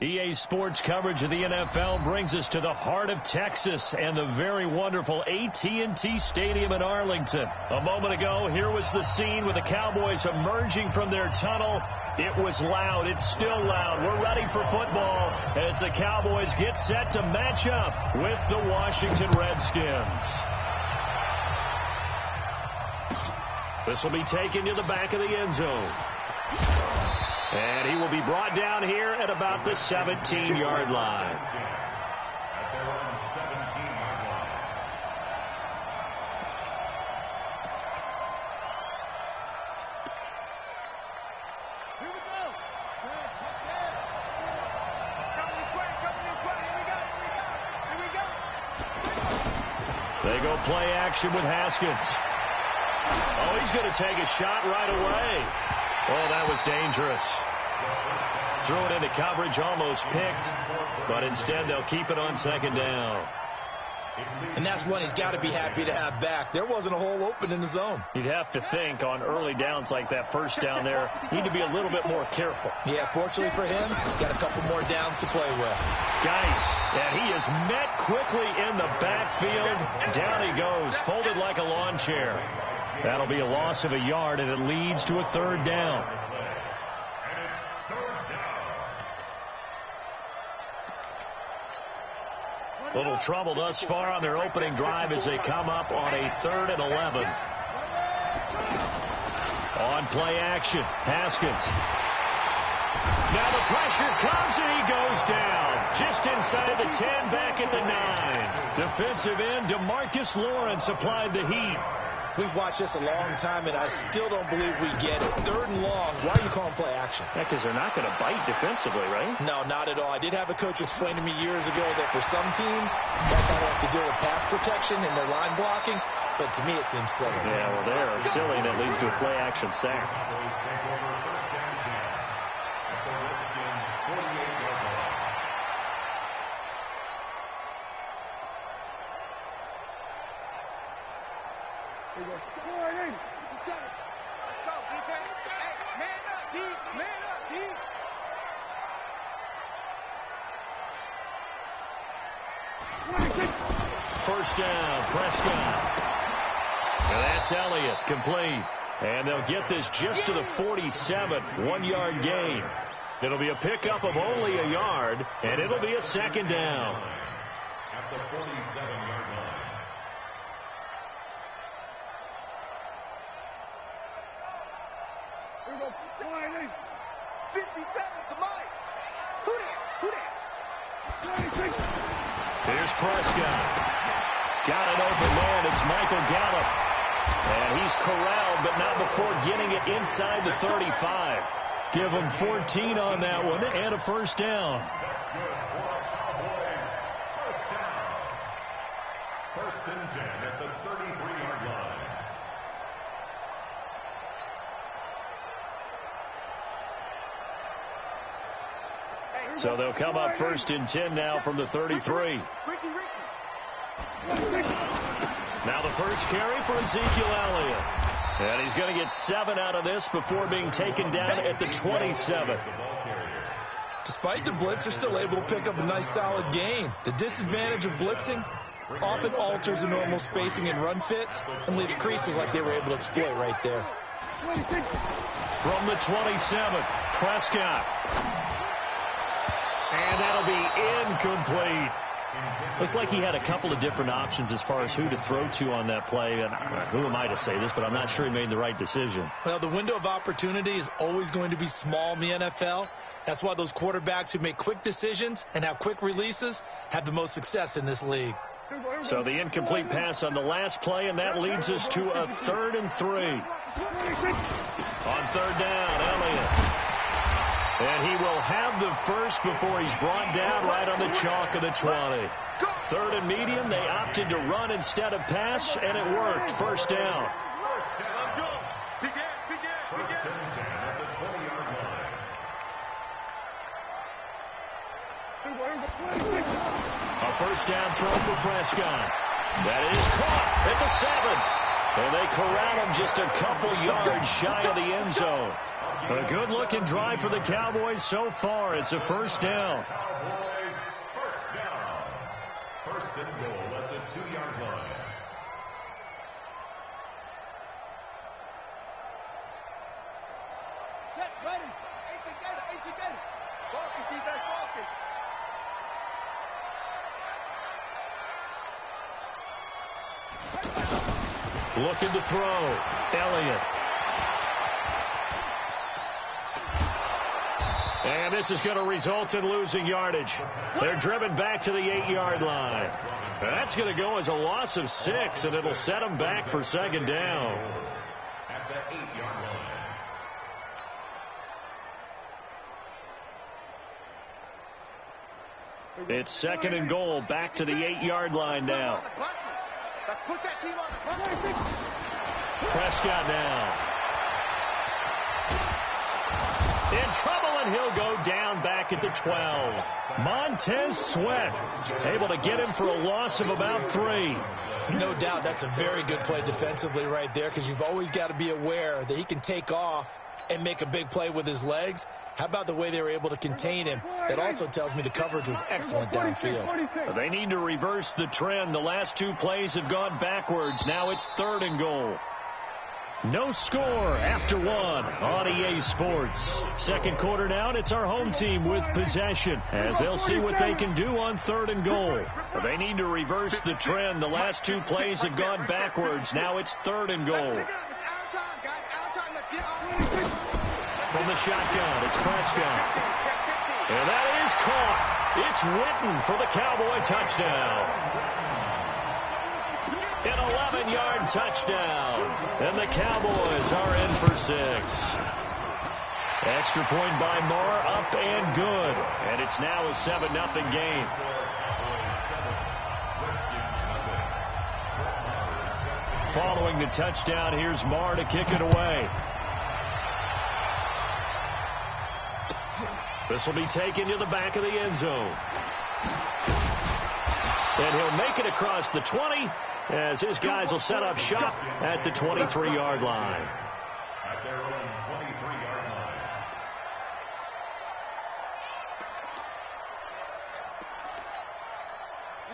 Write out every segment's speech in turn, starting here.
EA Sports coverage of the NFL brings us to the heart of Texas and the very wonderful AT&T Stadium in Arlington. A moment ago, here was the scene with the Cowboys emerging from their tunnel. It was loud. It's still loud. We're ready for football as the Cowboys get set to match up with the Washington Redskins. This will be taken to the back of the end zone. And he will be brought down here at about the 17-yard line. Here we go. Good. Touchdown. Coming this way. Coming this way. Here we go. Here we go. Here we go. They go play action with Haskins. Oh, he's going to take a shot right away. Oh, that was dangerous. Threw it into coverage, almost picked, but instead they'll keep it on second down. And that's one he's got to be happy to have back. There wasn't a hole open in the zone. You'd have to think on early downs like that first down there, need to be a little bit more careful. Yeah, fortunately for him, got a couple more downs to play with. Geis, and he is met quickly in the backfield. Down he goes, folded like a lawn chair. That'll be a loss of a yard, and it leads to a third down. Little trouble thus far on their opening drive as they come up on a 3rd and 11. On play action, Haskins. Now the pressure comes and he goes down. Just inside the 10, back at the 9. Defensive end DeMarcus Lawrence applied the heat. We've watched this a long time, and I still don't believe we get it. 3rd and long. Why are you calling play action? Yeah, because they're not going to bite defensively, right? No, not at all. I did have a coach explain to me years ago that for some teams, that's how they have to deal with pass protection and their line blocking. But to me, it seems silly. Yeah, well, they're silly, and it leads to a play action sack. Here we go. 4-8. 57. Let's go, defense. Hey, man up, D. Man up, D. First down, Prescott. And that's Elliott, complete. And they'll get this just to the 47, 1-yard gain. It'll be a pickup of only a yard, and it'll be a second down. At the 47-yard line. Here we go. 57. Come on. Who that? Who that? Here's Prescott. Got an open man. It's Michael Gallup. And he's corralled, but not before getting it inside the 35. Give him 14 on that one and a first down. That's good for our Cowboys. First down. 1st and 10 at the 33-yard line. So they'll come up 1st and 10 now from the 33. Now the first carry for Ezekiel Elliott. And he's going to get 7 out of this before being taken down at the 27. Despite the blitz, they're still able to pick up a nice, solid gain. The disadvantage of blitzing often alters the normal spacing and run fits and leaves creases like they were able to exploit right there. From the 27, Prescott. And that'll be incomplete. Looked like he had a couple of different options as far as who to throw to on that play. And who am I to say this, but I'm not sure he made the right decision. Well, the window of opportunity is always going to be small in the NFL. That's why those quarterbacks who make quick decisions and have quick releases have the most success in this league. So the incomplete pass on the last play, and that leads us to a 3rd and 3. On 3rd down, Elliott. And he will have the first before he's brought down right on the chalk of the 20. 3rd and medium, they opted to run instead of pass, and it worked. First down. Let's go. Begin. 1st and 10 at the 20-yard line. A first down throw for Prescott. That is caught at the 7. And they corral him just a couple yards shy of the end zone. A good-looking drive for the Cowboys so far. It's a first down. Cowboys first down. First and goal at the 2-yard line. Set, ready. 18 data, 18 data. Focus, defense, focus. Looking to throw. Elliott. And this is going to result in losing yardage. They're driven back to the 8-yard line. That's going to go as a loss of 6, and it'll set them back for second down. At the 8-yard line. It's second and goal, back to the 8-yard line now. Let's put that team on the bus. Prescott now. In trouble, and he'll go down back at the 12. Montez Sweat able to get him for a loss of about 3. No doubt that's a very good play defensively right there, because you've always got to be aware that he can take off and make a big play with his legs. How about the way they were able to contain him? That also tells me the coverage was excellent downfield. They need to reverse the trend. The last 2 plays have gone backwards. Now it's third and goal. No score after 1 on EA Sports. Second quarter now, and it's our home team with possession as they'll see what they can do on third and goal. They need to reverse the trend. The last 2 plays have gone backwards. Now it's third and goal. From the shotgun, it's Prescott. And that is caught. It's Witten for the Cowboy touchdown. An 11-yard touchdown. And the Cowboys are in for 6. Extra point by Moore, up and good. And it's now a 7-0 game. Following the touchdown, here's Moore to kick it away. This will be taken to the back of the end zone. And he'll make it across the 20 as his guys will set up shop at the 23-yard line. At their own 23-yard line.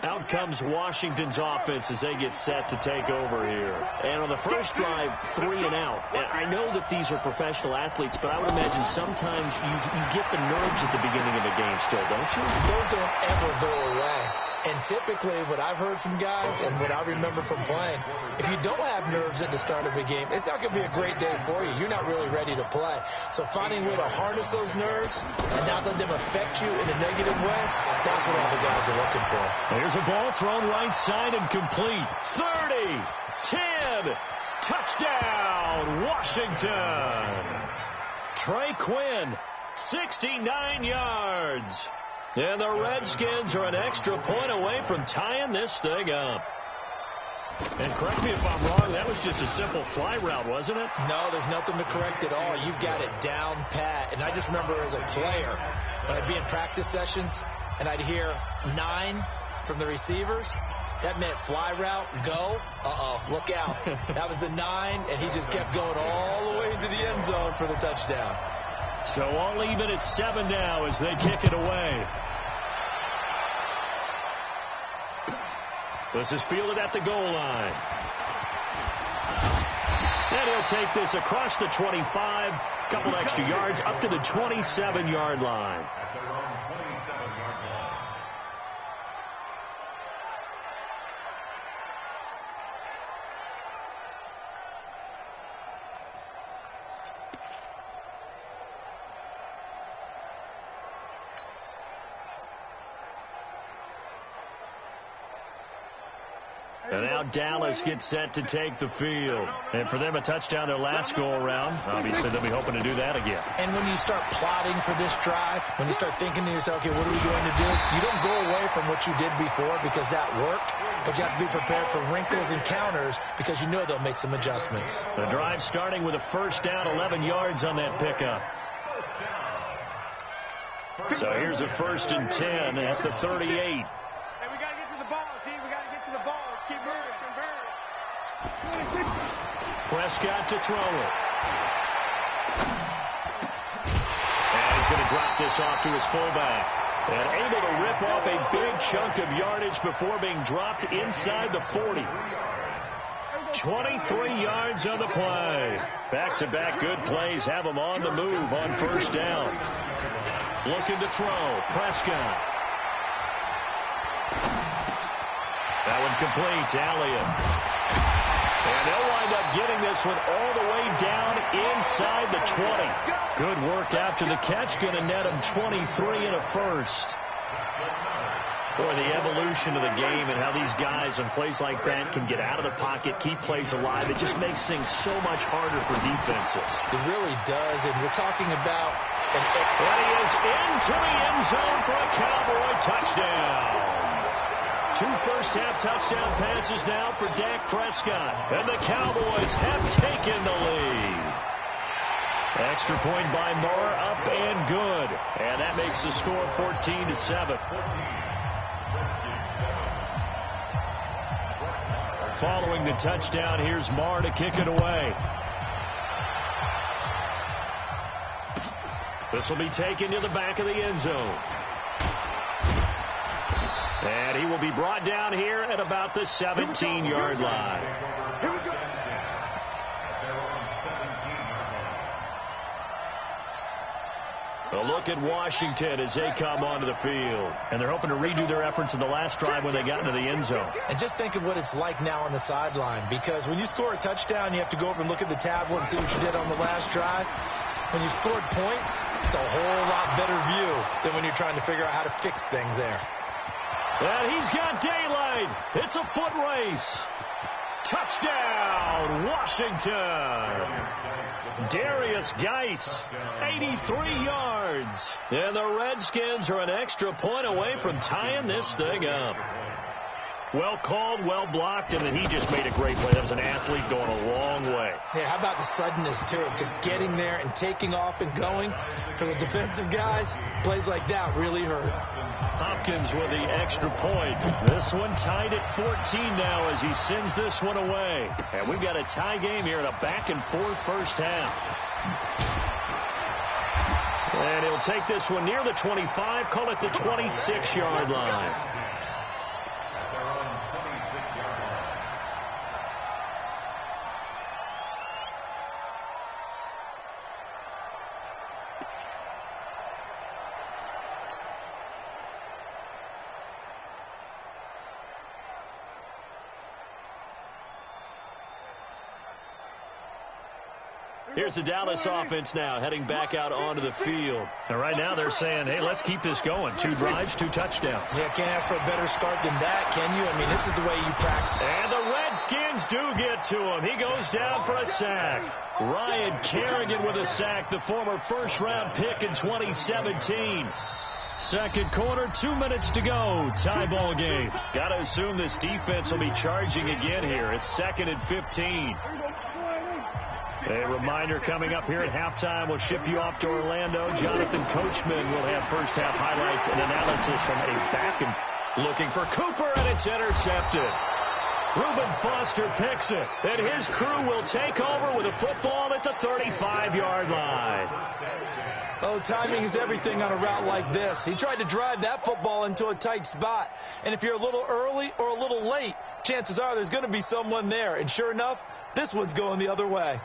Out comes Washington's offense as they get set to take over here. And on the first drive, 3 and out. And I know that these are professional athletes, but I would imagine sometimes you get the nerves at the beginning of a game still, don't you? Those don't ever go away. And typically what I've heard from guys and what I remember from playing, if you don't have nerves at the start of a game, it's not going to be a great day for you. You're not really ready to play. So finding a way to harness those nerves and not let them affect you in a negative way, that's what all the guys are looking for. Here's a ball thrown right side and complete. 30, 10, touchdown, Washington. Trey Quinn, 69 yards. And the Redskins are an extra point away from tying this thing up. And correct me if I'm wrong, that was just a simple fly route, wasn't it? No, there's nothing to correct at all. You've got it down pat. And I just remember as a player, when I'd be in practice sessions and I'd hear 9 from the receivers, that meant fly route, go, look out. That was the 9, and he just kept going all the way into the end zone for the touchdown. So all even at 7 now as they kick it away. This is fielded at the goal line. And he'll take this across the 25, couple extra yards, up to the 27-yard line. At their own 27-yard line. And now Dallas gets set to take the field. And for them, a touchdown their last go-around. Obviously, they'll be hoping to do that again. And when you start plotting for this drive, when you start thinking to yourself, okay, what are we going to do? You don't go away from what you did before because that worked. But you have to be prepared for wrinkles and counters because you know they'll make some adjustments. The drive starting with a first down, 11 yards on that pickup. So here's a 1st and 10 at the 38. Hey, we got to get to the ball, team. We got to get to the ball. Let's keep moving. Prescott to throw it. going to drop this off to his fullback. And able to rip off a big chunk of yardage before being dropped inside the 40. 23 yards on the play. Back-to-back good plays have him on the move on first down. Looking to throw. Prescott. That one complete to Elliott. And they'll wind up getting this one all the way down inside the 20. Good work after the catch. Going to net him 23 and a first. Boy, the evolution of the game and how these guys on plays like that can get out of the pocket, keep plays alive, it just makes things so much harder for defenses. It really does, and we're talking about... And he is into the end zone for a Cowboy touchdown. 2 first-half touchdown passes now for Dak Prescott. And the Cowboys have taken the lead. Extra point by Moore, up and good. And that makes the score 14-7. Following the touchdown, here's Moore to kick it away. This will be taken to the back of the end zone. And he will be brought down here at about the 17-yard line. A look at Washington as they come onto the field. And they're hoping to redo their efforts in the last drive when they got into the end zone. And just think of what it's like now on the sideline, because when you score a touchdown, you have to go over and look at the tablet and see what you did on the last drive. When you scored points, it's a whole lot better view than when you're trying to figure out how to fix things there. And he's got daylight. It's a foot race. Touchdown, Washington. Darius Geis, 83 yards. And the Redskins are an extra point away from tying this thing up. Well called, well blocked, and then he just made a great play. That was an athlete going a long way. Yeah, how about the suddenness to it? Just getting there and taking off and going. For the defensive guys, plays like that really hurt. Hopkins with the extra point. This one tied at 14 now as he sends this one away. And we've got a tie game here in a back-and-forth first half. And he'll take this one near the 25, call it the 26-yard line. Here's the Dallas offense now heading back out onto the field. And right now they're saying, hey, let's keep this going. 2 drives, 2 touchdowns. Yeah, can't ask for a better start than that, can you? I mean, this is the way you practice. And the Redskins do get to him. He goes down for a sack. Ryan Kerrigan with a sack, the former first-round pick in 2017. Second quarter, 2 minutes to go. Tie ball game. Got to assume this defense will be charging again here. It's 2nd and 15. A reminder coming up here at halftime. We'll ship you off to Orlando. Jonathan Coachman will have first-half highlights and analysis from a back and looking for Cooper, and it's intercepted. Reuben Foster picks it, and his crew will take over with a football at the 35-yard line. Oh, timing is everything on a route like this. He tried to drive that football into a tight spot. And if you're a little early or a little late, chances are there's going to be someone there. And sure enough, this one's going the other way.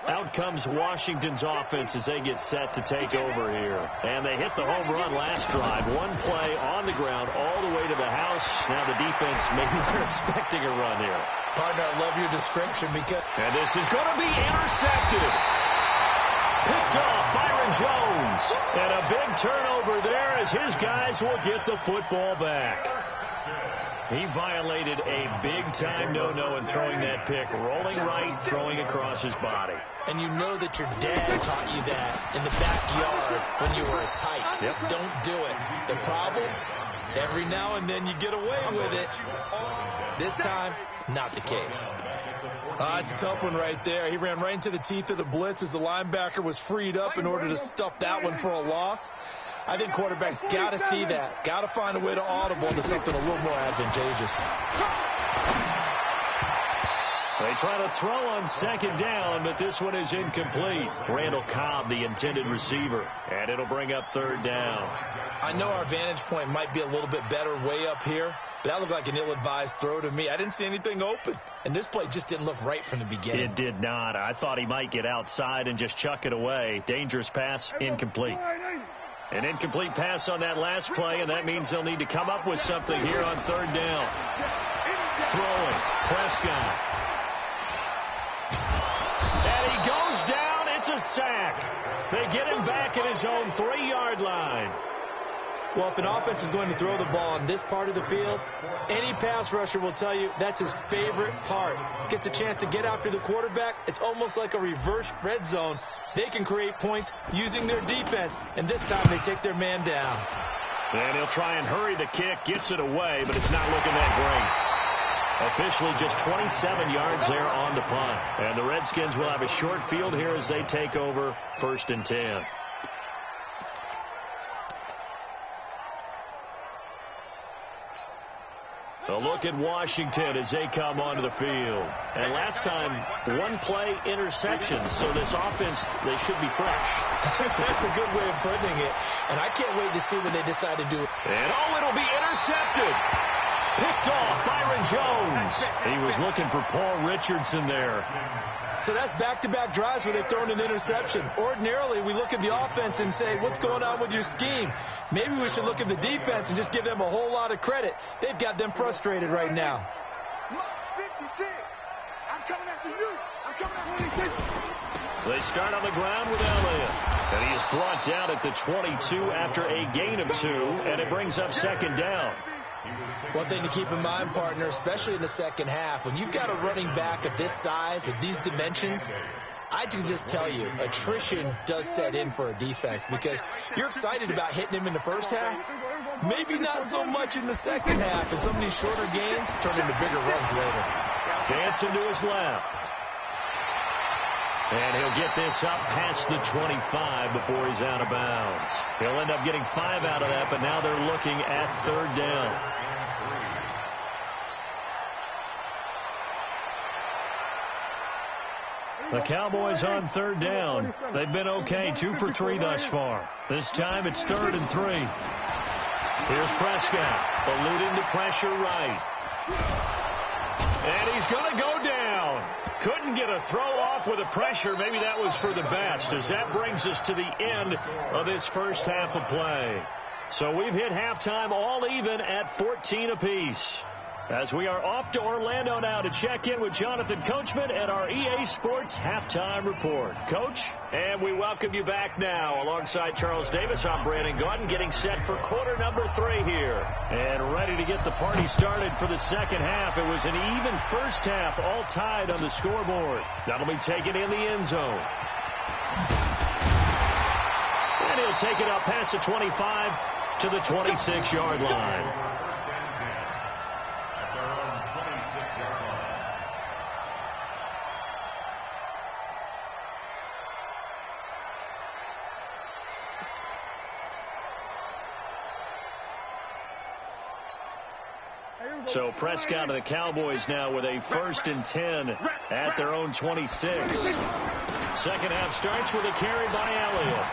Out comes Washington's offense as they get set to take over here. And they hit the home run last drive. One play on the ground all the way to the house. Now the defense maybe they're expecting a run here. Partner, I love your description because... And this is going to be intercepted. Picked off Byron Jones. And a big turnover there as his guys will get the football back. He violated a big-time no-no in throwing that pick. Rolling right, throwing across his body. And you know that your dad taught you that in the backyard when you were a tyke. Yep. Don't do it. The problem, every now and then you get away with it. This time, not the case. It's a tough one right there. He ran right into the teeth of the blitz as the linebacker was freed up in order to stuff that one for a loss. I think quarterbacks got to see that. Got to find a way to audible into something a little more advantageous. They try to throw on second down, but this one is incomplete. Randall Cobb, the intended receiver, and it'll bring up third down. I know our vantage point might be a little bit better way up here, but that looked like an ill-advised throw to me. I didn't see anything open, and this play just didn't look right from the beginning. It did not. I thought he might get outside and just chuck it away. Dangerous pass, incomplete. An incomplete pass on that last play, and that means they'll need to come up with something here on third down. Throwing, Prescott. And he goes down. It's a sack. They get him back at his own 3-yard line. Well, if an offense is going to throw the ball on this part of the field, any pass rusher will tell you that's his favorite part. Gets a chance to get after the quarterback. It's almost like a reverse red zone. They can create points using their defense, and this time they take their man down. And he'll try and hurry the kick, gets it away, but it's not looking that great. Officially just 27 yards there on the punt. And the Redskins will have a short field here as they take over 1st and 10. A look at Washington as they come onto the field. And last time, 1-play interceptions. So this offense, they should be fresh. That's a good way of putting it. And I can't wait to see what they decide to do. And it'll be intercepted. Picked off Byron Jones. He was looking for Paul Richardson there. So that's back-to-back drives where they've thrown an interception. Ordinarily, we look at the offense and say, what's going on with your scheme? Maybe we should look at the defense and just give them a whole lot of credit. They've got them frustrated right now. Mark 56. I'm coming after you. I'm coming after you. They start on the ground with Elliott. And he is brought down at the 22 after a gain of 2, and it brings up second down. One thing to keep in mind, partner, especially in the second half, when you've got a running back of this size, of these dimensions, I can just tell you, attrition does set in for a defense because you're excited about hitting him in the first half, maybe not so much in the second half, and some of these shorter gains turn into bigger runs later. Dancing to his left. And he'll get this up past the 25 before he's out of bounds. He'll end up getting 5 out of that, but now they're looking at third down. The Cowboys on third down. They've been okay, 2 for 3 thus far. This time it's 3rd and 3. Here's Prescott, alluding to pressure right. And he's going to go down. Couldn't get a throw off with the pressure. Maybe that was for the best, as that brings us to the end of this first half of play. So we've hit halftime all even at 14 apiece. As we are off to Orlando now to check in with Jonathan Coachman at our EA Sports Halftime Report. Coach, and we welcome you back now. Alongside Charles Davis, I'm Brandon Gaudin, getting set for quarter number 3 here. And ready to get the party started for the second half. It was an even first half, all tied on the scoreboard. That'll be taken in the end zone. And he'll take it up past the 25 to the 26-yard line. So Prescott and the Cowboys now with a 1st and 10 at their own 26. Second half starts with a carry by Elliott.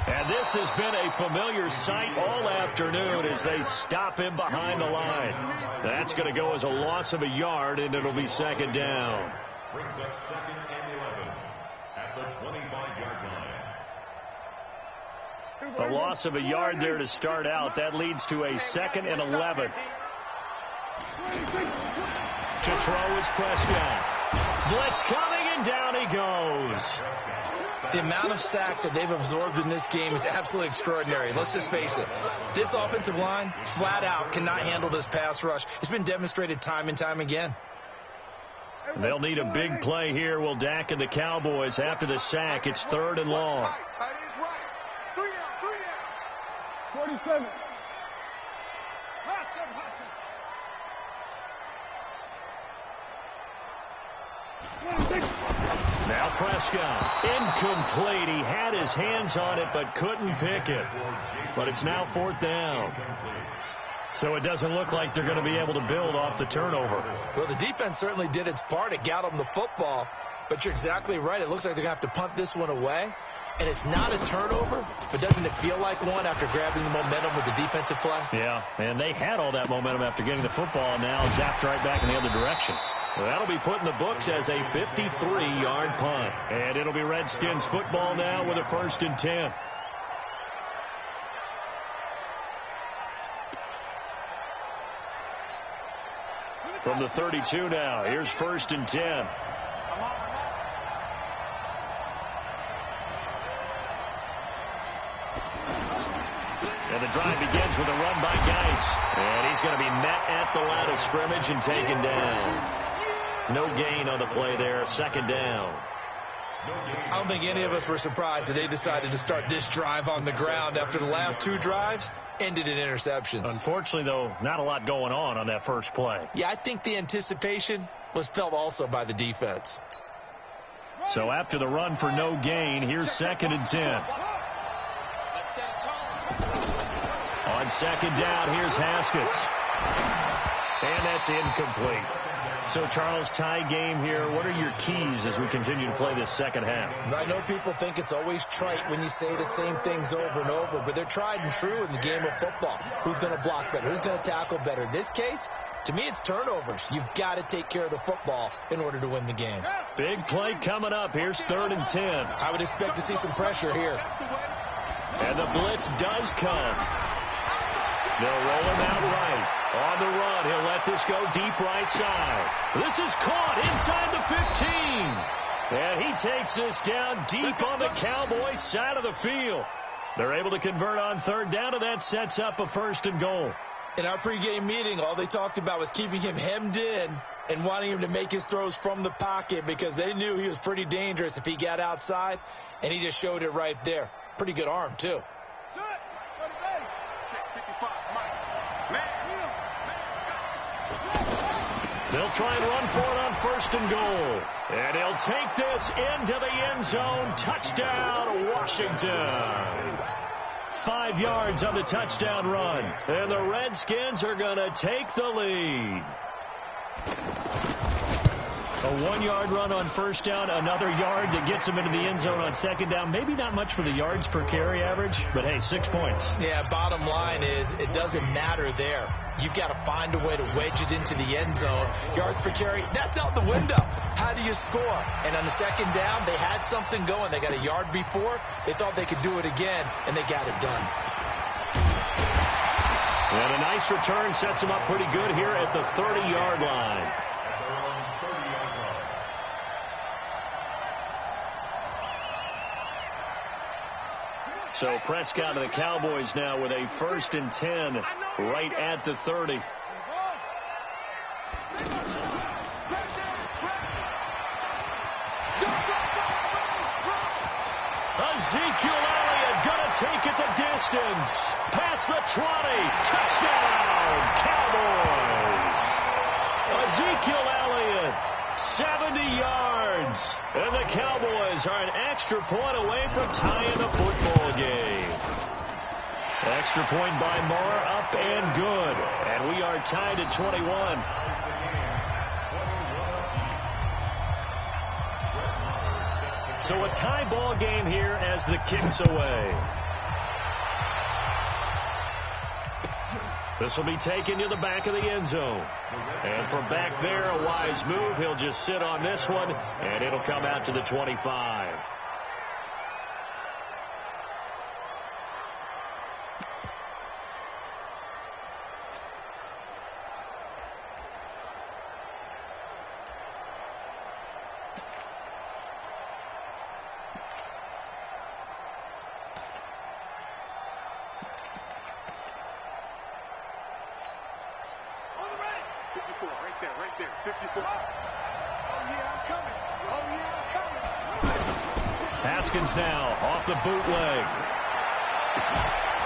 And this has been a familiar sight all afternoon as they stop him behind the line. That's going to go as a loss of a yard, and it'll be second down. Brings up 2nd and 11 at the 25-yard line. A loss of a yard there to start out. That leads to a 2nd and 11. To throw is Prescott. Blitz coming, and down he goes. The amount of sacks that they've absorbed in this game is absolutely extraordinary. Let's just face it. This offensive line, flat out, cannot handle this pass rush. It's been demonstrated time and time again. They'll need a big play here, will Dak and the Cowboys after the sack. It's 3rd and long. Tight ends right. 3 down. 47. Hot seven. Now Prescott, incomplete. He had his hands on it but couldn't pick it. But it's now 4th down. So it doesn't look like they're going to be able to build off the turnover. Well, the defense certainly did its part. It got them the football. But you're exactly right. It looks like they're going to have to punt this one away. And it's not a turnover, but doesn't it feel like one after grabbing the momentum with the defensive play? Yeah, and they had all that momentum after getting the football, and now zapped right back in the other direction. Well, that'll be put in the books as a 53-yard punt. And it'll be Redskins football now with a 1st and 10. From the 32 now, here's 1st and 10. And the drive begins with a run by Geis. And he's going to be met at the line of scrimmage and taken down. No gain on the play there, 2nd down. I don't think any of us were surprised that they decided to start this drive on the ground after the last 2 drives ended in interceptions. Unfortunately, though, not a lot going on that first play. Yeah, I think the anticipation was felt also by the defense. So after the run for no gain, here's 2nd and 10. On 2nd down, here's Haskins. And that's incomplete. So, Charles, tie game here. What are your keys as we continue to play this second half? I know people think it's always trite when you say the same things over and over, but they're tried and true in the game of football. Who's going to block better? Who's going to tackle better? In this case, to me, it's turnovers. You've got to take care of the football in order to win the game. Big play coming up. Here's 3rd and 10. I would expect to see some pressure here. And the blitz does come. They'll roll him out right. On the run, he'll let this go deep right side. This is caught inside the 15. And he takes this down deep on the Cowboys' side of the field. They're able to convert on 3rd down, and that sets up a 1st and goal. In our pregame meeting, all they talked about was keeping him hemmed in and wanting him to make his throws from the pocket because they knew he was pretty dangerous if he got outside, and he just showed it right there. Pretty good arm, too. They'll try and run for it on 1st and goal. And he'll take this into the end zone. Touchdown, Washington. 5 yards on the touchdown run. And the Redskins are going to take the lead. A 1-yard run on 1st down, another yard that gets him into the end zone on 2nd down. Maybe not much for the yards per carry average, but hey, 6 points. Yeah, bottom line is it doesn't matter there. You've got to find a way to wedge it into the end zone. Yards per carry, that's out the window. How do you score? And on the 2nd down, they had something going. They got a yard before. They thought they could do it again, and they got it done. And a nice return sets them up pretty good here at the 30-yard line. So Prescott and the Cowboys now with a 1st and 10 right at the 30. Ezekiel Elliott gonna take it the distance. Past the 20. Touchdown, Cowboys. Ezekiel Elliott, 70 yards. And the Cowboys are an extra point away from tying the football game. Extra point by Moore, up and good. And we are tied at 21. So a tie ball game here as the kick's away. This will be taken to the back of the end zone. And from back there, a wise move. He'll just sit on this one, and it'll come out to the 25. Right there, 54. Oh, yeah, I'm coming. Oh, yeah, I'm coming. Haskins now off the bootleg.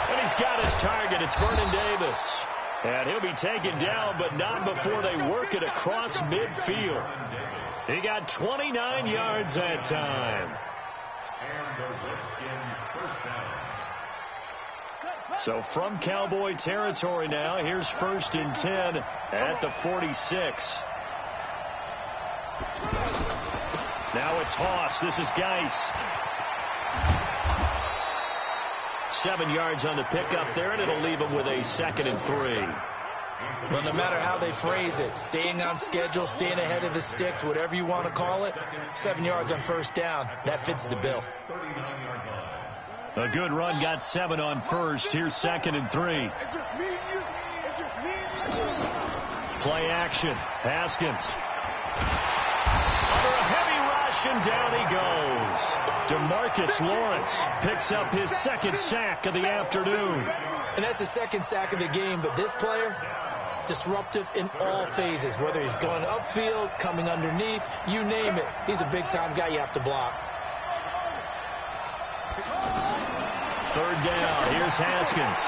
And he's got his target. It's Vernon Davis. And he'll be taken down, but not before they work it across midfield. He got 29 yards that time. And the Redskins 1st down. So from Cowboy territory now, here's 1st and 10 at the 46. Now a toss. This is Geis. 7 yards on the pickup there, and it'll leave him with a 2nd and 3. Well, no matter how they phrase it, staying on schedule, staying ahead of the sticks, whatever you want to call it, 7 yards on 1st down, that fits the bill. A good run got 7 on 1st. Here's 2nd and 3. It's just me and you. It's just me and you. Play action. Haskins. Under a heavy rush, and down he goes. DeMarcus Lawrence picks up his 2nd sack of the afternoon. And that's the 2nd sack of the game, but this player, disruptive in all phases, whether he's going upfield, coming underneath, you name it. He's a big-time guy you have to block. 3rd down. Here's Haskins.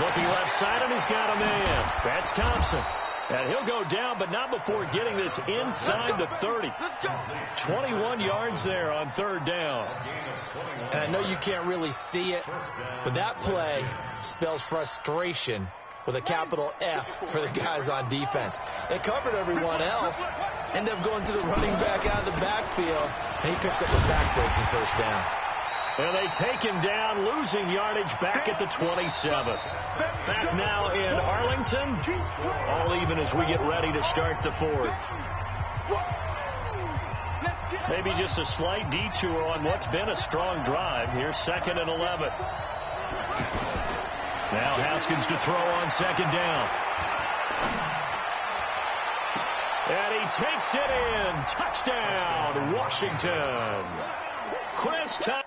Looking left side, and he's got a man. That's Thompson. And he'll go down, but not before getting this inside the 30. 21 yards there on 3rd down. And I know you can't really see it, but that play spells frustration with a capital F for the guys on defense. They covered everyone else, end up going to the running back out of the backfield, and he picks up a backbreaking 1st down. And they take him down, losing yardage back at the 27. Back now in Arlington. All even as we get ready to start the 4th. Maybe just a slight detour on what's been a strong drive. Here's 2nd and 11. Now Haskins to throw on 2nd down. And he takes it in. Touchdown, Washington. Chris Thompson.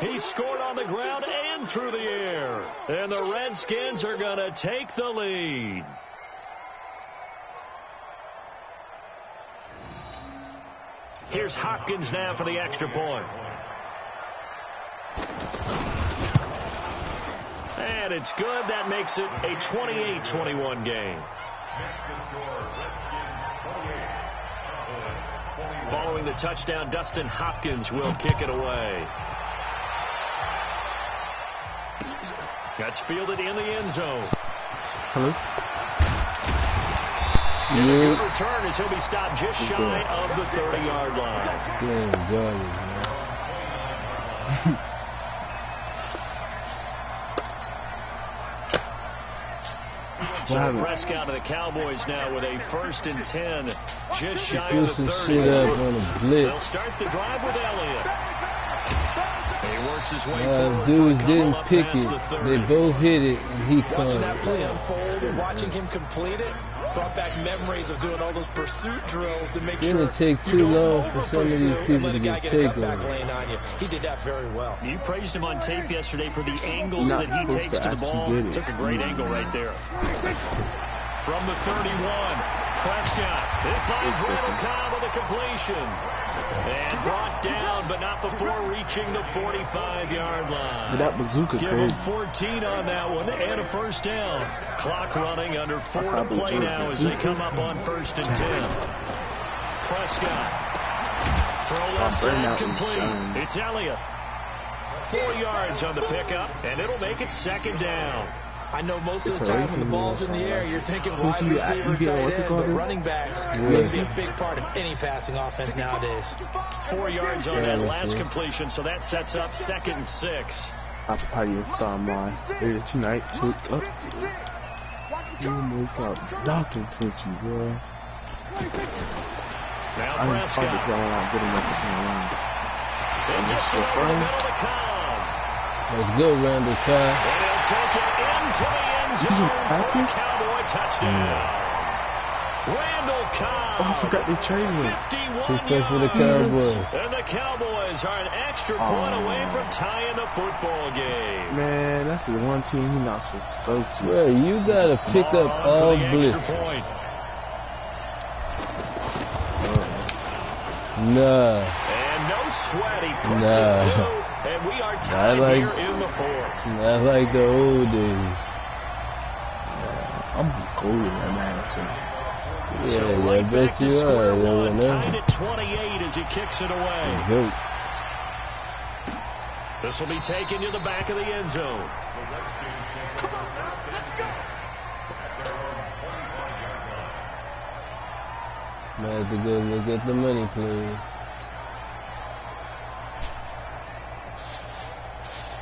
He scored on the ground and through the air. And the Redskins are going to take the lead. Here's Hopkins now for the extra point. And it's good. That makes it a 28-21 game. Following the touchdown, Dustin Hopkins will kick it away. That's fielded in the end zone. Hello? And a good return as he'll be stopped just shy of the 30-yard line. So Prescott of the Cowboys now with a 1st and 10, just shy of the 30. They'll start the drive with Elliott. He works his way forward. Dudes didn't pick it. They both hit it, and he caught Watching it. that play unfold and watching him complete it brought back memories of doing all those pursuit drills to make sure It didn't take too long for some of these people to get taken. He did that very well. You praised him on tape yesterday for the angles that he takes to the ball. Took a great angle right there. From the 31, Prescott. It finds Randall Cobb with a completion. And brought down, but not before reaching the 45-yard line. That bazooka Give him 14 on that one and a 1st down. Clock running under 4 to play now as they come up on 1st and 10. Prescott. Throw left side complete. It's Elliott. 4 yards on the pickup, and it'll make it 2nd down. I know most of the time when the ball's in the air, you're thinking wide receiver, tight end, but running backs will be a big part of any passing offense nowadays. 4 yards on that last completion, so that sets up 2nd and 6. I'll probably install my later tonight to up. You make up blocking to you, bro. Now I just started Prescott. going out good enough to come around. And gets it over the middle to Cobb. Let's go, Randall Cobb. And he'll take it into the end zone for a Cowboy touchdown. Randall Cobb. Oh, I forgot they traded him. 51 He played for the yards. Cowboys. And the Cowboys are an extra point away from tying the football game. Man, that's the one team he's not supposed to go to. Bro, you gotta pick up On all for the blitz. extra point. Nah. And no sweat, he puts Nah. it through, and we are tied like- here in the fourth. Not like the old days. I'm cool with that man too. Yeah, So I right bet back to you square are. one, Though, tied at 28 as he kicks it away. Go. This will be taken to the back of the end zone. Might have to go look at the money, please.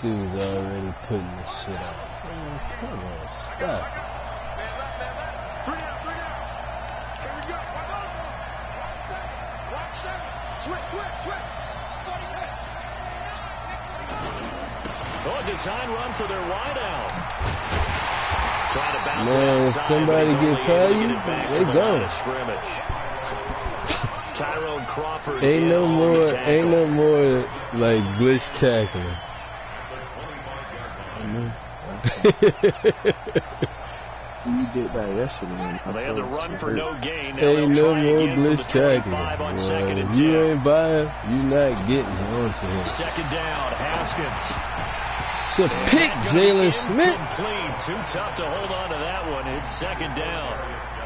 Dude's already putting this shit out. Man, come on, stop. Three down. Here we go. Watch that. Switch. 48. Oh, a design run for their wideout. Trying to bounce Man, it if outside, somebody but he's get only able to by you, get it back they to the gone. line of scrimmage. Tyrone Crawford Ain't in no on more, the tackle. ain't no more like glitch tackling. You did that yesterday. Well, they had the run for no gain. Now Ain't they'll no try more again from glitch the 25 tackling. on Boy, second and if you 10. ain't buying, you not getting onto him. Second down, Haskins. It's a pick, Jalen Smith. Incomplete. Too tough to hold on to that one. It's second down.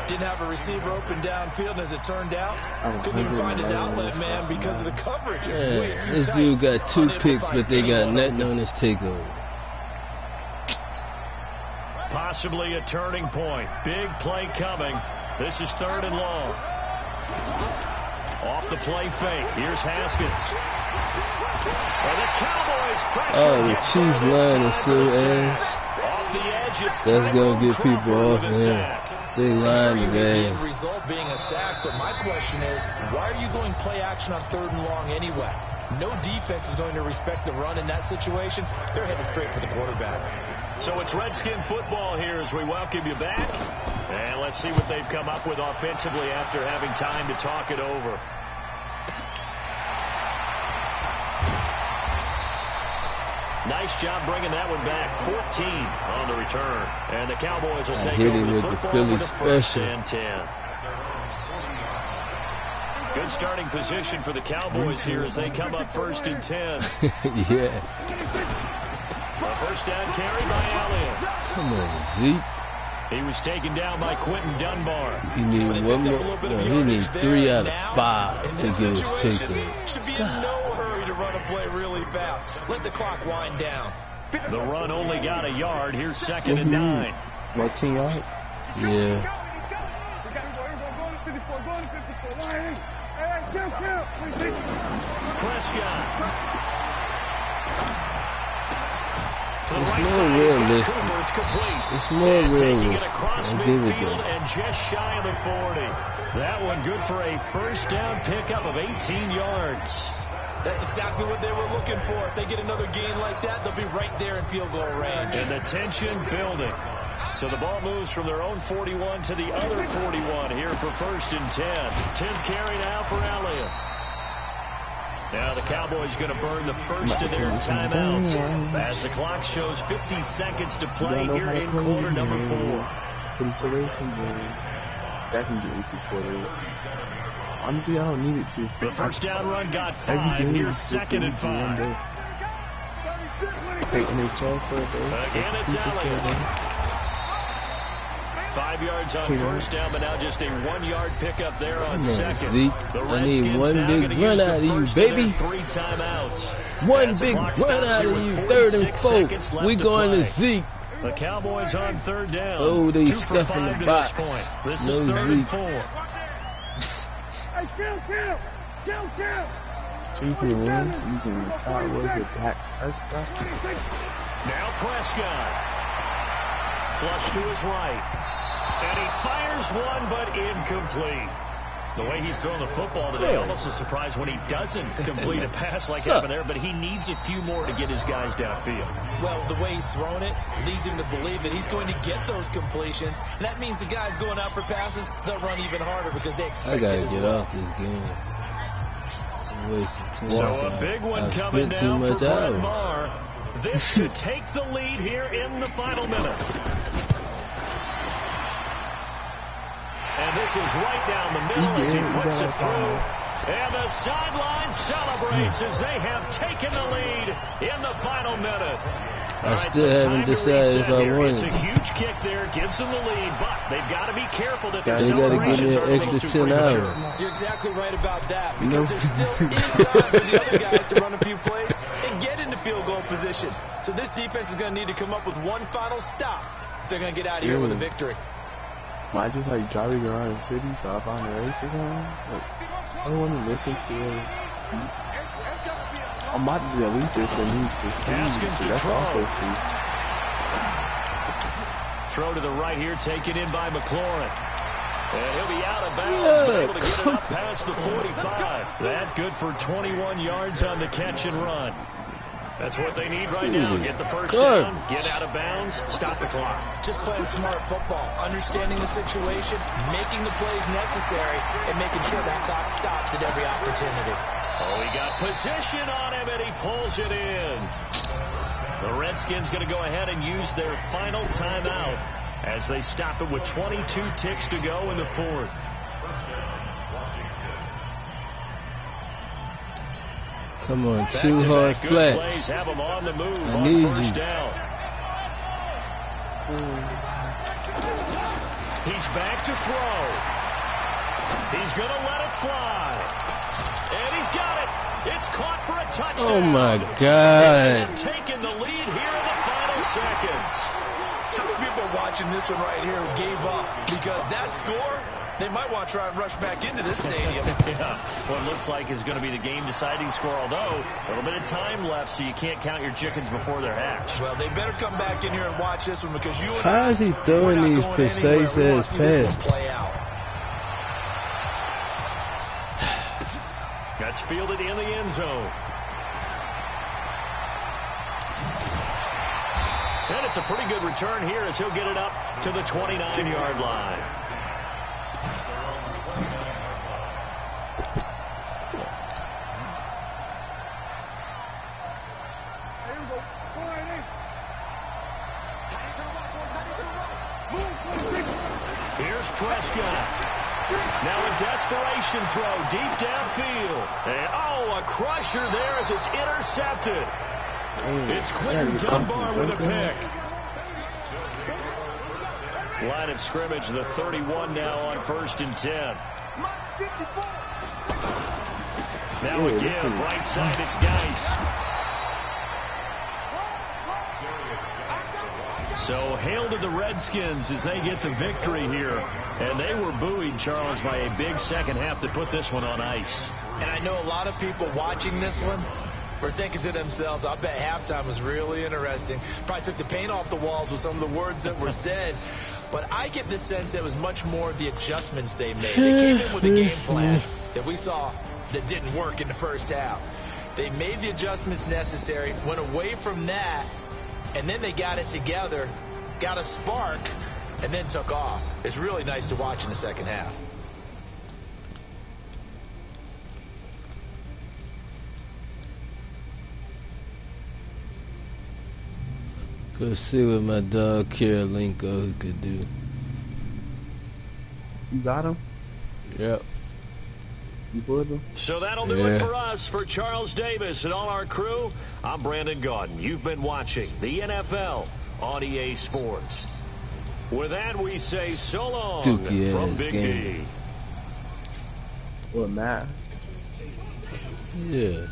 Didn't have a receiver open downfield, and as it turned out, Oh, couldn't even find his 111 outlet man because of the coverage. Yeah, Way too this tight. dude got 2 Unable to picks, find but they got anyone nothing open. on his takeover. Possibly a turning point. Big play coming. This is third and long. Off the play fake. Here's Haskins. And the Cowboys pressure. Oh, the gets Chiefs there this line time is for so the sack. ass. Off the edge, it's That's Tyrone gonna get people Crawford off with a of him. sack. They I'm sure line you his get the end ass. result being a sack, but my question is, why are you going play action on third and long anyway? No defense is going to respect the run in that situation. They're headed straight for the quarterback. So it's Redskin football here as we welcome you back. And let's see what they've come up with offensively after having time to talk it over. Nice job bringing that one back. 14 on the return. And the Cowboys will I take hit over him the with the football Philly with a first special. and 10. Good starting position for the Cowboys here as they come up first and 10. Yeah. A first down carry by Elliott. Come on, Zeke. He was taken down by Quentin Dunbar. He need one more. No, he needs 3 out of 5 to In get this his situation, takeover. should be in no hurry to run a play really fast. Let the clock wind down. The run only got a yard. Here's second and 9. What 10 yards? Yeah. Prescott. To the It's right more side. realistic. Cooper, it's complete. It's more And taking it realistic. across I'll give it midfield that. and just shy of the 40. That one good for a first down pickup of 18 yards. That's exactly what they were looking for. If they get another gain like that, they'll be right there in field goal range. And the tension building. So the ball moves from their own 41 to the other 41 here for first and 10. 10th carry now for Elliott. Now the Cowboys going to burn the first of their timeouts as the clock shows 50 seconds to play here in quarter number 4. That can get 84 days. Honestly, I don't need it to. The first down run got Every 5. game Here's is just second and gonna be one 5. day. Take NHL for a day. Again, it's Elliott. 5 yards on first down, but now just a 1-yard pickup there on Come on, second. Zeke. The I Redskins need one now big gonna run use the out of you, first baby. their 3 timeouts. One As the big clock run stops out here of with you, 46 third and 4. seconds left We to going play. to Zeke. The Cowboys on third down. Oh, they 2 for stuffing 5 the to box. this point. This No is third and Zeke. 4. Hey, kill! Chiefs will win using the Cowboys with Dak Prescott. Now Prescott. Flush to his right. And he fires one, but incomplete. The way he's throwing the football today, almost a surprise when he doesn't complete a pass like happened there, but he needs a few more to get his guys downfield. Well, the way he's throwing it leads him to believe that he's going to get those completions. And that means the guys going out for passes, they'll run even harder because they expect it as well. I gotta get off this game. So a big one coming down for Brett Maher. This to take the lead here in the final minute. And this is right down the middle as he puts it through. And the sideline celebrates as they have taken the lead in the final minute. I still haven't decided if I want it. It's a huge kick there, gives them the lead, but they've got to be careful that their they celebrations got to give me an extra 10 hours. You're exactly right about that because there still is time for the other guys to run a few plays and get into field goal position. So this defense is going to need to come up with one final stop if they're going to get out of here with a victory. Am I just like driving around the city so I find a race or something? Like, I don't want to listen to it. I'm about to delete this and needs to so that's also free. Throw to the right here, taken in by McLaurin. And he'll be out of bounds, but able to get it up past the 45. That good for 21 yards on the catch and run. That's what they need right now. Get the first down, get out of bounds, stop the clock. Just playing smart football, understanding the situation, making the plays necessary, and making sure that clock stops at every opportunity. Oh, he got position on him, and he pulls it in. The Redskins going to go ahead and use their final timeout as they stop it with 22 ticks to go in the fourth. Come on, too hard flat. Have them on the move I need first you. Down. He's back to throw. He's going to let it fly. And he's got it. It's caught for a touchdown. Oh, my God. Taking the lead here in the final seconds. How many people watching this one right here who gave up? Because that score, they might want to try and rush back into this stadium. Yeah, what looks like is going to be the game-deciding score, although a little bit of time left, so you can't count your chickens before they're hatched. Well, they better come back in here and watch this one because you and How is he throwing these precise-ass passes? Play out. That's fielded in the end zone. And it's a pretty good return here as he'll get it up to the 29-yard line. Here's Prescott. Now a desperation throw deep downfield. And, a crusher there as it's intercepted. It's Quentin Dunbar with a pick. Line of scrimmage, the 31 now on 1st and 10. Now again, right side, it's Geis. So hail to the Redskins as they get the victory here. And they were buoyed, Charles, by a big second half to put this one on ice. And I know a lot of people watching this one were thinking to themselves, I bet halftime was really interesting. Probably took the paint off the walls with some of the words that were said. But I get the sense that it was much more the adjustments they made. They came in with a game plan that we saw that didn't work in the first half. They made the adjustments necessary, went away from that, and then they got it together, got a spark, and then took off. It's really nice to watch in the second half. Go see what my dog Karolinko could do. You got him? Yep. You put him? So that'll do it for us. For Charles Davis and all our crew, I'm Brandon Gaudin. You've been watching the NFL on EA Sports. With that, we say so long from Big D. What, Matt? Yeah.